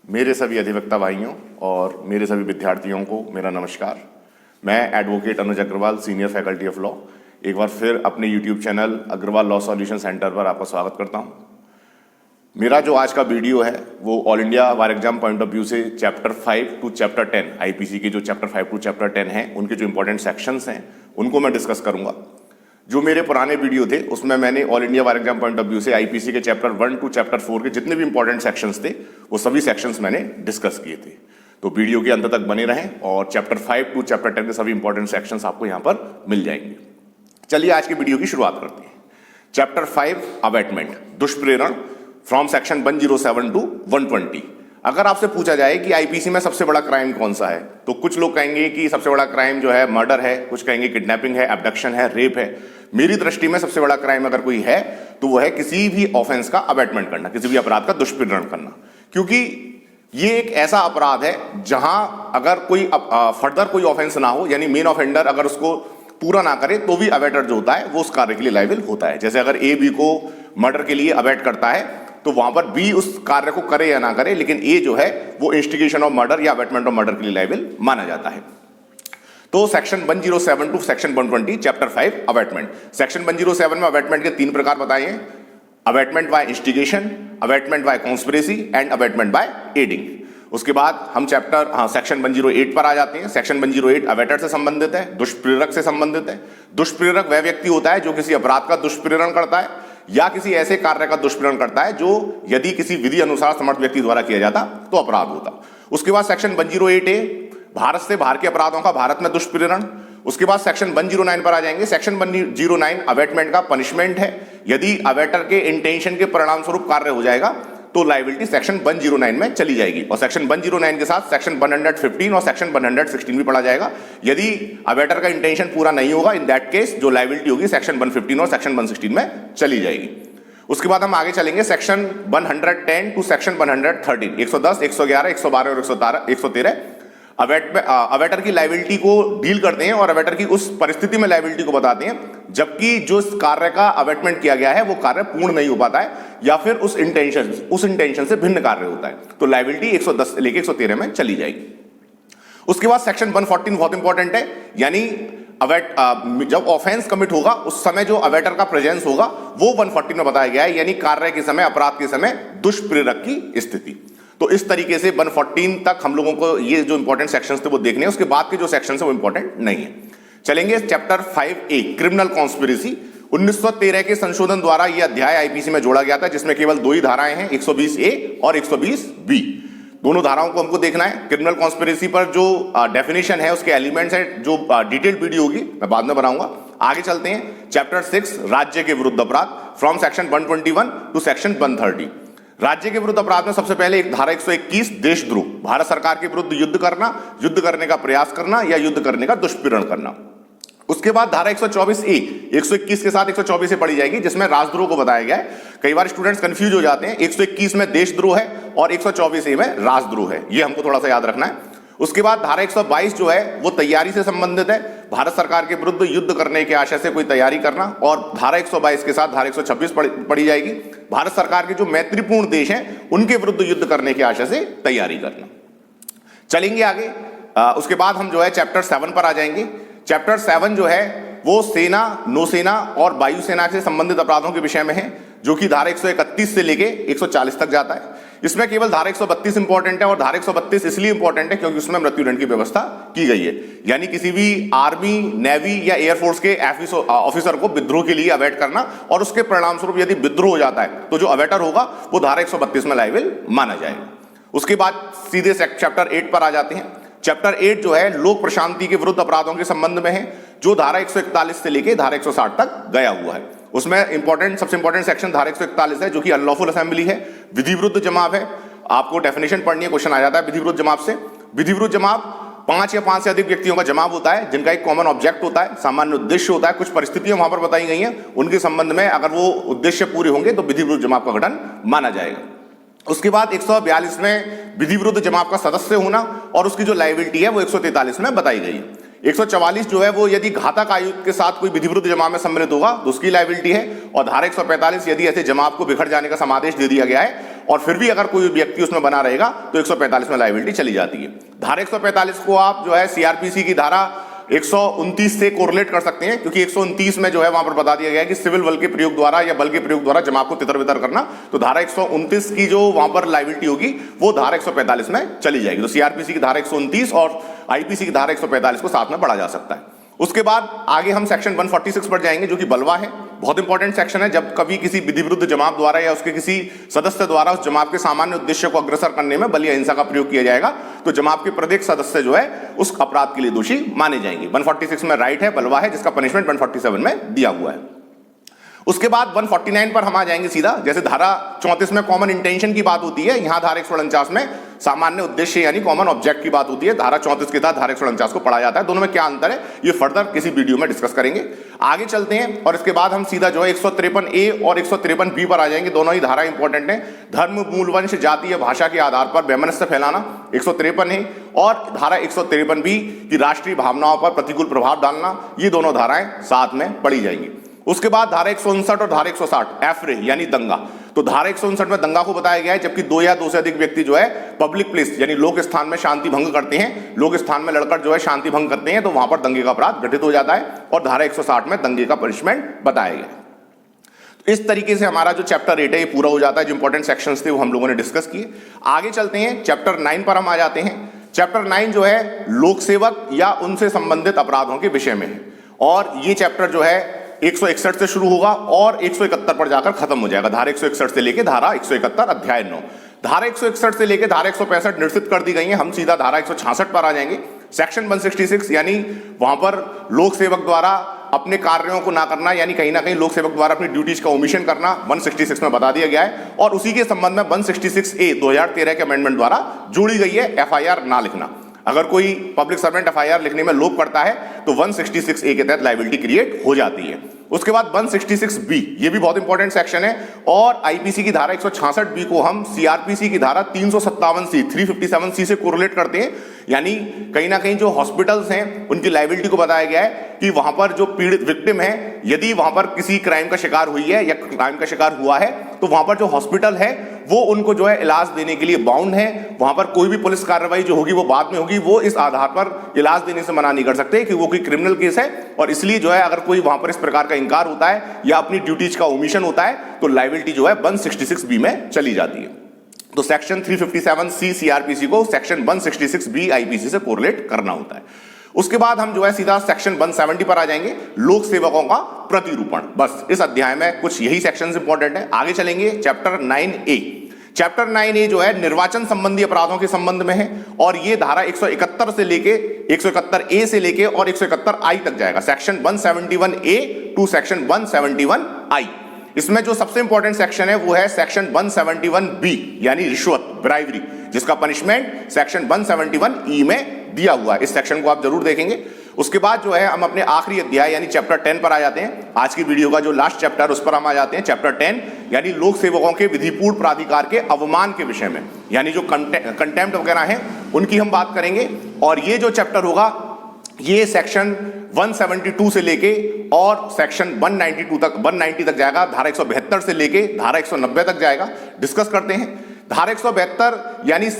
मेरे सभी अधिवक्ता भाइयों और मेरे सभी विद्यार्थियों को मेरा नमस्कार। मैं advocate Anuj Agarwal, senior faculty of law, एक बार फिर अपने YouTube channel Agarwal law solution centre पर आपका स्वागत करता हूं। मेरा जो आज का वीडियो है वो all India bar exam point of view से चैप्टर 5 टू चैप्टर 10 आईपीसी के जो चैप्टर 5 टू चैप्टर 10 हैं उनके जो इंपॉर्टेंट सेक्शंस हैं उनको मैं डिस्कस करूंगा। जो मेरे पुराने वीडियो थे उसमें मैंने all India bar exam point of view से आईपीसी के चैप्टर 1 टू चैप्टर 4 के जितने भी इंपॉर्टेंट सेक्शंस थे वो सभी सेक्शंस मैंने डिस्कस किए थे। तो वीडियो के अंत तक बने रहें और चैप्टर 5 टू चैप्टर 10 के सभी इंपॉर्टेंट सेक्शंस आपको यहां पर मिल जाएंगे। चलिए आज की वीडियो की शुरुआत करते हैं। चैप्टर 5 अबैटमेंट, दुष्प्रेरण, फ्रॉम सेक्शन 107 टू 120। अगर आपसे पूछा जाए कि आईपीसी में सबसे बड़ा क्राइम कौन सा है तो कुछ लोग कहेंगे कि सबसे बड़ा क्राइम जो है मर्डर है, कुछ कहेंगे किडनैपिंग है, एब्डक्शन है, रेप है। मेरी दृष्टि में सबसे बड़ा क्राइम अगर कोई है तो वो है किसी भी ऑफेंस का अबैटमेंट करना, किसी भी अपराध का दुष्प्रेरण करना, क्योंकि ये एक ऐसा अपराध है जहां अगर कोई फर्दर कोई ऑफेंस ना हो, यानी मेन ऑफेंडर अगर उसको पूरा ना करे तो भी अबैटर जो होता है वो उस कार्य के लिए लायबल होता है। जैसे अगर ए बी को मर्डर के लिए अबैट करता है तो वहां पर बी उस कार्य को करे या ना करे, लेकिन ए जो है वो इंस्टिगेशन ऑफ मर्डर या अबैटमेंट ऑफ मर्डर के लिए लायबल माना जाता है। तो section 107 to section 120 chapter 5 abetment. Section 107 में अबैटमेंट के 3 प्रकार बताए हैं: abetment by instigation, abetment by conspiracy and abetment by aiding. उसके बाद हम सेक्शन 108 पर आ जाते हैं। सेक्शन 108 अबैटर से संबंधित है, दुष्प्रेरक से संबंधित है। दुष्प्रेरक वह व्यक्ति होता है जो किसी अपराध का दुष्प्रेरण करता है या किसी ऐसे कार्य का दुष्प्रेरण करता है जो यदि किसी विधि अनुसार समर्थ व्यक्ति द्वारा किया जाता तो अपराध होता। उसके बाद सेक्शन 108A भारत से बाहर के अपराधों का भारत में दुष्प्रेरण। उसके बाद सेक्शन 109 पर आ जाएंगे। सेक्शन 109 अबैटमेंट का पनिशमेंट है। यदि अबैटर के इंटेंशन के परिणाम स्वरूप कार्य हो जाएगा तो लायबिलिटी सेक्शन 109 में चली जाएगी और सेक्शन 109 के साथ सेक्शन 115 और सेक्शन 116 भी पढ़ा जाएगा। यदि अबैटर का इंटेंशन पूरा नहीं होगा, इन दैट केस जो लायबिलिटी होगी सेक्शन 115 और सेक्शन 116 में चली जाएगी। उसके बाद हम आगे चलेंगे सेक्शन 110 टू सेक्शन 113, 110, 111, 112 और 113 अबैटर की लायबिलिटी को डील करते हैं और अबैटर की उस परिस्थिति में लायबिलिटी को बताते हैं जबकि जो कार्य का अबैटमेंट किया गया है वो कार्य पूर्ण नहीं हो पाता है या फिर उस इंटेंशन से भिन्न कार्य होता है, तो लायबिलिटी 110 से लेकर 113 में चली जाएगी। उसके बाद सेक्शन 114 बहुत इंपॉर्टेंट है, यानी जब ऑफेंस कमिट होगा उस समय जो अबैटर का प्रेजेंस होगा वो 114 में बताया गया है, यानी कार्य के समय, अपराध के समय दुष्प्रेरक की स्थिति। तो इस तरीके से 114 तक हम लोगों को ये जो इंपॉर्टेंट सेक्शंस थे वो देखने हैं। उसके बाद के जो सेक्शंस है वो इंपॉर्टेंट नहीं है। चलेंगे चैप्टर 5A क्रिमिनल कॉन्स्पिरेसी। 1913 के संशोधन द्वारा यह अध्याय आईपीसी में जोड़ा गया था जिसमें केवल 2 ही धाराएं हैं, 120A और 120B। दोनों धाराओं को हमको देखना है। क्रिमिनल कॉन्स्पिरेसी पर जो डेफिनेशन है, उसके एलिमेंट्स है, जो डिटेल्ड वीडियो होगी मैं बाद में बनाऊंगा। आगे चलते हैं चैप्टर 6 राज्य के विरुद्ध अपराध, फ्रॉम सेक्शन 121 टू सेक्शन 130। राज्य के विरुद्ध अपराध में सबसे पहले एक धारा 121 देशद्रोह, भारत सरकार के विरुद्ध युद्ध करना, युद्ध करने का प्रयास करना या युद्ध करने का दुष्प्रेरण करना। उसके बाद धारा 124A 121 के साथ 124 से पढ़ी जाएगी जिसमें राजद्रोह को बताया गया है। कई बार स्टूडेंट्स कंफ्यूज हो जाते हैं, 121 में देशद्रोह है और 124A में राजद्रोह है, ये हमको थोड़ा सा याद रखना है। उसके बाद धारा 122 जो है वो तैयारी से संबंधित है, भारत सरकार के विरुद्ध युद्ध करने के आशय से कोई तैयारी करना, और धारा 122 के साथ धारा 126 पढ़ी जाएगी, भारत सरकार के जो मैत्रीपूर्ण देश हैं उनके विरुद्ध युद्ध करने के आशय से तैयारी करना। चलेंगे आगे। उसके बाद हम जो है चैप्टर 7 पर आ जाएंगे। चैप्टर 7 जो है वो सेना, नौसेना और वायुसेना से संबंधित अपराधों के विषय में है, जो कि धारा 131 से लेके 140 तक जाता है। इसमें केवल धारा 132 इंपॉर्टेंट है और धारा 132 इसलिए इंपॉर्टेंट है क्योंकि उसमें मृत्युदंड की व्यवस्था की गई है, यानी किसी भी आर्मी, नेवी या एयरफोर्स के ऑफिसर को विद्रोह के लिए अबैट करना और उसके परिणाम स्वरूप यदि विद्रोह हो जाता है तो जो अबैटर होगा वो धारा 132 में लायबल माना जाएगा। उसके बाद सीधे चैप्टर 8 पर आ जाते हैं। चैप्टर 8 जो है लोक प्रशांति के विरुद्ध अपराधों के संबंध में है, जो धारा 141 से लेके धारा 160 तक गया हुआ है। उसमें सबसे इंपॉर्टेंट सेक्शन धारा 141 है जो कि अनलॉफुल असेंबली है, विधि विरुद्ध जमाव है। आपको डेफिनेशन पढ़नी है, क्वेश्चन आ जाता है विधि विरुद्ध जमाव से। विधि विरुद्ध जमाव 5 या 5 से अधिक व्यक्तियों का जमाव होता है जिनका एक कॉमन ऑब्जेक्ट होता है, सामान्य उद्देश्य होता है, कुछ परिस्थितियां वहां पर बताई गई हैं, उनके संबंध में अगर वो उद्देश्य पूरे होंगे तो विधि विरुद्ध जमाव का गठन माना जाएगा। उसके बाद 142 में विधि विरुद्ध जमाव का सदस्य होना और उसकी जो लायबिलिटी है वो 143 में बताई गई है। 144 जो है वो यदि घातक आयुक्त के साथ कोई विधिविरुद्ध जमा में सम्मिलित होगा तो उसकी लायबिलिटी है। और धारा 145 यदि ऐसे जमा को बिखर जाने का समादेश दे दिया गया है और फिर भी अगर कोई व्यक्ति उसमें बना रहेगा तो 145 में लायबिलिटी चली जाती है। धारा 145 को आप जो है सीआरपीसी की धारा 129 से कोरिलेट कर सकते हैं, क्योंकि 129 में जो है वहां पर बता दिया गया है कि सिविल बल के प्रयोग द्वारा या बल के प्रयोग द्वारा जमा को तितर बितर करना, तो धारा 129 की जो वहां पर लायबिलिटी होगी वो धारा 145 में चली जाएगी। तो सीआरपीसी की धारा 129 और आईपीसी की धारा 145 को साथ में पढ़ा जा सकता है। उसके बाद आगे हम सेक्शन 146 पर जाएंगे जो कि बलवा है। बहुत इंपॉर्टेंट सेक्शन है। जब कभी किसी विधि विरुद्ध जमात द्वारा या उसके किसी सदस्य द्वारा उस जमात के सामान्य उद्देश्य को अग्रसर करने में बल या हिंसा का प्रयोग किया जाएगा तो जमात के प्रत्येक सदस्य जो है उस अपराध के लिए दोषी माने जाएंगे। 146 में राइट है, बलवा है, जिसका पनिशमेंट 147 में दिया हुआ है। उसके बाद 149 पर हम आ जाएंगे सीधा। जैसे धारा 34 में कॉमन इंटेंशन की बात होती है, यहां धारा 149 में सामान्य उद्देश्य यानी कॉमन ऑब्जेक्ट की बात होती है। धारा 34 के तहत धारा 149 को पढ़ा जाता है। दोनों में क्या अंतर है ये फर्दर किसी वीडियो में डिस्कस करेंगे। आगे चलते हैं और इसके बाद हम सीधा जो है 153A और 153B पर आ जाएंगे। दोनों ही धारा इंपॉर्टेंट है। धर्म, मूल, वंश, जाति या भाषा के आधार पर वैमनस्य फैलाना 153 है, और धारा 153B की राष्ट्रीय भावनाओं पर प्रतिकूल प्रभाव डालना, ये दोनों धाराएं साथ में पढ़ी जाएंगी। उसके बाद धारा 159 और धारा 160 एफ्रे यानी दंगा। तो धारा 159 में दंगा को बताया गया है जबकि दो या दो से अधिक व्यक्ति जो है पब्लिक प्लेस यानी लोक स्थान में शांति भंग करते हैं, लोक स्थान में लड़कर जो है शांति भंग करते हैं, तो वहां पर दंगे का अपराध घटित हो जाता है और धारा 160 में दंगे का पनिशमेंट बताया गया है। तो इस तरीके से हमारा जो चैप्टर 8 है ये पूरा हो जाता है। जो इंपॉर्टेंट सेक्शंस थे वो हम लोगों ने डिस्कस किए। आगे चलते हैं चैप्टर 9 पर हम आ जाते हैं। चैप्टर 9 जो है लोक सेवक या उनसे संबंधित अपराधों के विषय में है, और ये चैप्टर जो है 161 से शुरू होगा और 171 पर जाकर खत्म हो जाएगा। धारा 161 से लेकर धारा 171 अध्याय 9। धारा 161 से लेकर धारा 165 निश्चित कर दी गई है। हम सीधा धारा 166 पर आ जाएंगे। सेक्शन 166 यानी वहां पर लोक सेवक द्वारा अपने कार्यों को ना करना, यानी कहीं ना कहीं लोक सेवक द्वारा अपनी ड्यूटीज का ओमिशन करना 166 में बता दिया गया है। और उसी के संबंध में 166A 2013 के अमेंडमेंट द्वारा जोड़ी गई है FIR ना लिखना। अगर कोई पब्लिक सर्वेंट FIR लिखने में लोप करता है तो 166A के तहत लायबिलिटी क्रिएट हो जाती है। उसके बाद 166B, ये भी बहुत इंपॉर्टेंट सेक्शन है, और आईपीसी की धारा 166B को हम सीआरपीसी की धारा 357C 357C से कोरिलेट करते हैं। यानी कहीं ना कहीं जो हॉस्पिटल्स हैं उनकी लायबिलिटी को बताया गया है कि वहां पर जो पीड़ित विक्टिम है यदि वहां पर किसी क्राइम का शिकार हुई है या क्राइम का शिकार हुआ है तो वहां पर जो हॉस्पिटल है वो उनको जो है इलाज देने के लिए बाउंड है। वहां पर कोई भी पुलिस कार्रवाई जो होगी वो बाद में होगी, वो इस आधार पर इलाज देने से मना नहीं कर सकते कि वो कोई क्रिमिनल केस है, और इसलिए जो है अगर कोई वहां पर इस प्रकार का इंकार होता है या अपनी ड्यूटीज का ओमिशन होता है तो लायबिलिटी जो है 166B में चली जाती है। तो सेक्शन 357C सीआरपीसी को सेक्शन 166B आईपीसी से कोरिलेट करना होता है। उसके बाद हम जो है सीधा सेक्शन 170 पर आ जाएंगे, लोक सेवकों का प्रतिरूपण। बस इस अध्याय में कुछ यही सेक्शंस इंपॉर्टेंट है। आगे चलेंगे चैप्टर 9A। चैप्टर 9A जो है निर्वाचन संबंधी अपराधों के संबंध में है, और ये धारा 171 से लेके 171A से लेके और 171I तक जाएगा। Section 171A to section 171I। इसमें जो सबसे इंपॉर्टेंट सेक्शन है वो है सेक्शन 171B यानी रिश्वत, ब्राइवरी, जिसका पनिशमेंट सेक्शन 171E में दिया हुआ है। इस सेक्शन को आप जरूर देखेंगे। उसके बाद जो है हम अपने आखिरी अध्याय यानी चैप्टर 10 पर आ जाते हैं। आज की वीडियो का जो लास्ट चैप्टर उस पर हम आ जाते हैं, चैप्टर 10 यानी लोक सेवकों के विधिपूर्ण प्राधिकार के अवमान के विषय में, यानी जो कंटेम्प्ट वगैरह हैं उनकी हम बात करेंगे। और ये जो चैप्टर होगा ये सेक्शन 172 से लेके और सेक्शन 190 तक जाएगा। धारा 172 से लेके धारा 190 तक जाएगा। डिस्कस करते हैं। धारा 172 यानी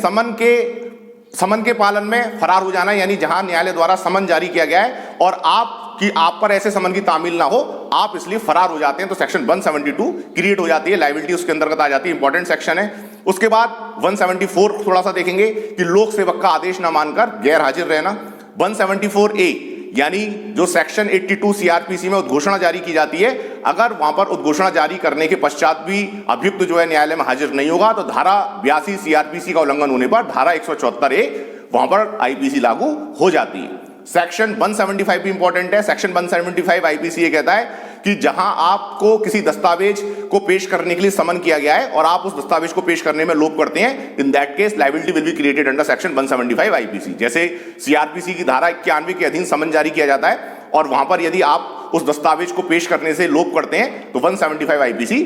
समन के पालन में फरार हो जाना, यानी जहां न्यायालय द्वारा समन जारी किया गया है और आप पर ऐसे समन की तामील ना हो, आप इसलिए फरार हो जाते हैं, तो सेक्शन 172 क्रिएट हो जाती है, लायबिलिटी उसके अंतर्गत आ जाती है। इंपॉर्टेंट सेक्शन है। उसके बाद 174 थोड़ा सा देखेंगे कि लोक सेवक का आदेश न मानकर गैर हाजिर रहना। 174A यानी जो सेक्शन 82 सीआरपीसी में उद्घोषणा जारी की जाती है, अगर वहां पर उद्घोषणा जारी करने के पश्चात भी अभियुक्त जो है न्यायालय में हाजिर नहीं होगा तो धारा 82 सीआरपीसी का उल्लंघन होने पर धारा 174A वहां पर आईपीसी लागू हो जाती है। सेक्शन 175 भी इंपॉर्टेंट है। सेक्शन 175 आईपीसी ये कहता है कि जहां आपको किसी दस्तावेज को पेश करने के लिए समन किया गया है और आप उस दस्तावेज को पेश करने में लोप करते हैं, in that case liability will be created under section 175 IPC. जैसे सीआरपीसी की धारा 91 के अधीन समन जारी किया जाता है और वहां पर यदि आप उस दस्तावेज को पेश करने से लोप करते हैं तो 175 आईपीसी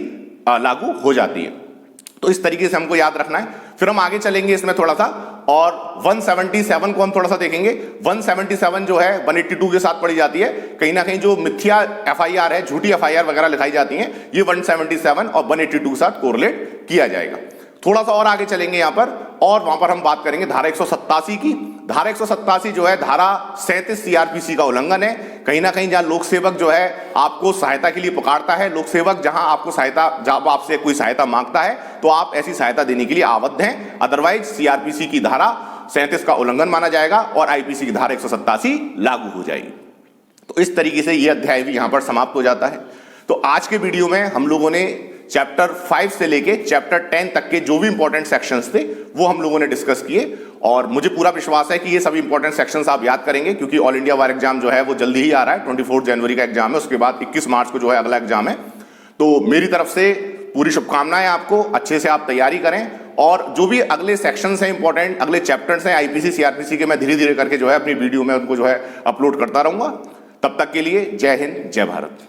लागू हो जाती है। तो इस तरीके से हमको याद रखना है। फिर हम आगे चलेंगे इसमें थोड़ा सा और 177 को हम थोड़ा सा देखेंगे। 177 जो है 182 के साथ पढ़ी जाती है। कहीं ना कहीं जो मिथ्या एफआईआर है, झूठी एफआईआर वगैरह लिखाई जाती हैं, ये 177 और 182 के साथ कोरिलेट किया जाएगा। थोड़ा सा और आगे चलेंगे यहां पर, और वहां पर हम बात करेंगे धारा 187 की। धारा 187 जो है धारा 37 सीआरपीसी का उल्लंघन है। कहीं ना कहीं जहां लोक सेवक जो है आपको सहायता के लिए पुकारता है, लोक सेवक जहां आपको सहायता, जब आपसे कोई सहायता मांगता है तो आप ऐसी सहायता देने के लिए आवद्ध हैं, अदरवाइज सीआरपीसी की धारा 37 का उल्लंघन माना जाएगा और आईपीसी की धारा 187 लागू हो जाएगी। तो इस तरीके से यह अध्याय भी यहां पर समाप्त हो जाता है। तो आज के वीडियो में हम लोगों ने चैप्टर 5 से लेके चैप्टर 10 तक के जो भी इंपॉर्टेंट सेक्शंस थे वो हम लोगों ने डिस्कस किए, और मुझे पूरा विश्वास है कि ये सभी इंपॉर्टेंट सेक्शंस आप याद करेंगे, क्योंकि ऑल इंडिया वार एग्जाम जो है वो जल्दी ही आ रहा है। 24 जनवरी का एग्जाम है, उसके बाद 21 मार्च को जो है अगला एग्जाम है। तो मेरी तरफ से पूरी शुभकामनाएं आपको, अच्छे से आप तैयारी करें, और जो भी अगले सेक्शंस हैं इंपॉर्टेंट, अगले चैप्टर्स हैं आईपीसी सीआरपीसी के, मैं धीरे धीरे करके जो है अपनी वीडियो में उनको जो है अपलोड करता रहूंगा। तब तक के लिए जय हिंद, जय भारत।